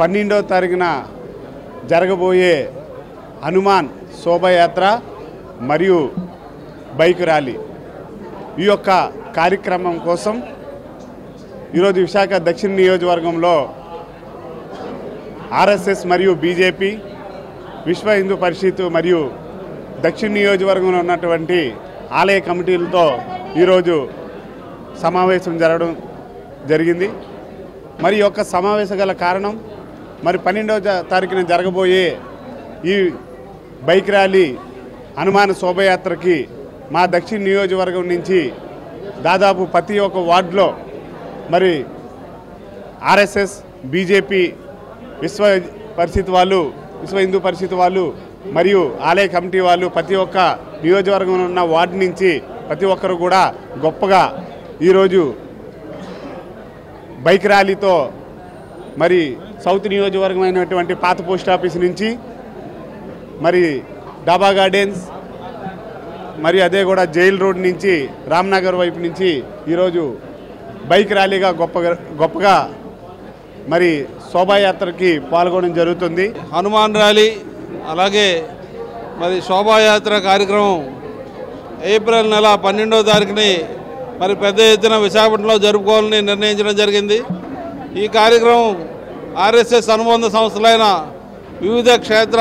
12వ తారీఖున జరగబోయే హనుమాన్ శోభాయాత్ర మరియు బైక్ ర్యాలీ ఈ యొక్క కార్యక్రమం కోసం ఈరోజు విశాఖ దక్షిణ నియోజకవర్గంలో ఆర్ఎస్ఎస్ మరియు బీజేపీ విశ్వ హిందూ పరిషత్ మరియు దక్షిణ నియోజకవర్గంలో ఉన్నటువంటి ఆలయ కమిటీలతో ఈరోజు సమావేశం జరగడం జరిగింది. మరి యొక్క సమావేశం గల కారణం మరి 12వ తారీఖున జరగబోయే ఈ బైక్ ర్యాలీ హనుమాన్ శోభయాత్రకి మా దక్షిణ నియోజకవర్గం నుంచి దాదాపు ప్రతి ఒక్క వార్డులో మరి ఆర్ఎస్ఎస్ బీజేపీ విశ్వ హిందూ పరిషత్ వాళ్ళు మరియు ఆలయ కమిటీ వాళ్ళు ప్రతి ఒక్క నియోజకవర్గంలో ఉన్న వార్డు నుంచి ప్రతి ఒక్కరు కూడా గొప్పగా ఈరోజు బైక్ ర్యాలీతో మరి సౌత్ నియోజకవర్గం అయినటువంటి పాత పోస్ట్ ఆఫీస్ నుంచి మరి డాబా గార్డెన్స్ మరి అదే కూడా జైల్ రోడ్ నుంచి రామ్నగర్ వైపు నుంచి ఈరోజు బైక్ ర్యాలీగా గొప్పగా మరి శోభాయాత్రకి పాల్గొనడం జరుగుతుంది. హనుమాన్ ర్యాలీ అలాగే మరి శోభాయాత్ర కార్యక్రమం ఏప్రిల్ నెల 12వ తారీఖుని మరి పెద్ద ఎత్తున విశాఖపట్నంలో జరుపుకోవాలని నిర్ణయించడం జరిగింది. ఈ కార్యక్రమం ఆర్ఎస్ఎస్ అనుబంధ సంస్థలైన వివిధ క్షేత్ర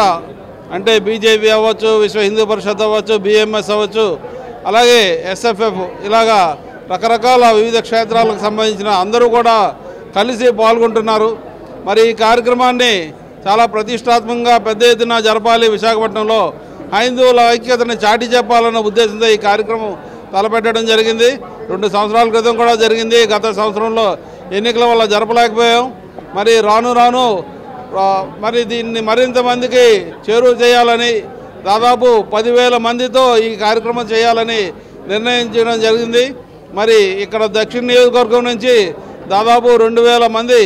అంటే బీజేపీ అవ్వచ్చు, విశ్వ హిందూ పరిషత్ అవ్వచ్చు, బిఎంఎస్ అవ్వచ్చు, అలాగే ఎస్ఎఫ్ఎఫ్ ఇలాగా రకరకాల వివిధ క్షేత్రాలకు సంబంధించిన అందరూ కూడా కలిసి పాల్గొంటున్నారు. మరి ఈ కార్యక్రమాన్ని చాలా ప్రతిష్టాత్మకంగా పెద్ద ఎత్తున జరపాలి, విశాఖపట్నంలో హైందవుల ఐక్యతని చాటి చెప్పాలన్న ఉద్దేశంతో ఈ కార్యక్రమం తలపెట్టడం జరిగింది. 2 సంవత్సరాల క్రితం కూడా జరిగింది. గత సంవత్సరంలో ఎన్నికల వల్ల జరపలేకపోయాం. మరి రాను మరి దీన్ని మరింత మందికి చేరువ చేయాలని దాదాపు 10,000 మందితో ఈ కార్యక్రమం చేయాలని నిర్ణయించడం జరిగింది. మరి ఇక్కడ దక్షిణ నియోజకవర్గం నుంచి దాదాపు 2,000 మంది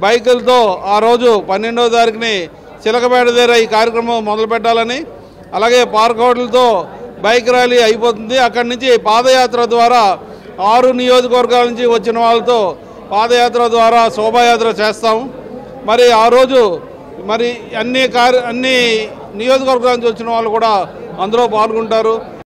బైకులతో ఆ రోజు 12వ తారీఖుని చిలకపేట దగ్గర ఈ కార్యక్రమం మొదలు పెట్టాలని, అలాగే పార్క్ హోటల్తో బైక్ ర్యాలీ అయిపోతుంది. అక్కడి నుంచి పాదయాత్ర ద్వారా 6 నియోజకవర్గాల నుంచి వచ్చిన వాళ్ళతో పాదయాత్ర ద్వారా శోభాయాత్ర చేస్తాము. మరి ఆ రోజు మరి అన్ని నియోజకవర్గాల నుంచి వచ్చిన వాళ్ళు కూడా అందులో పాల్గొంటారు.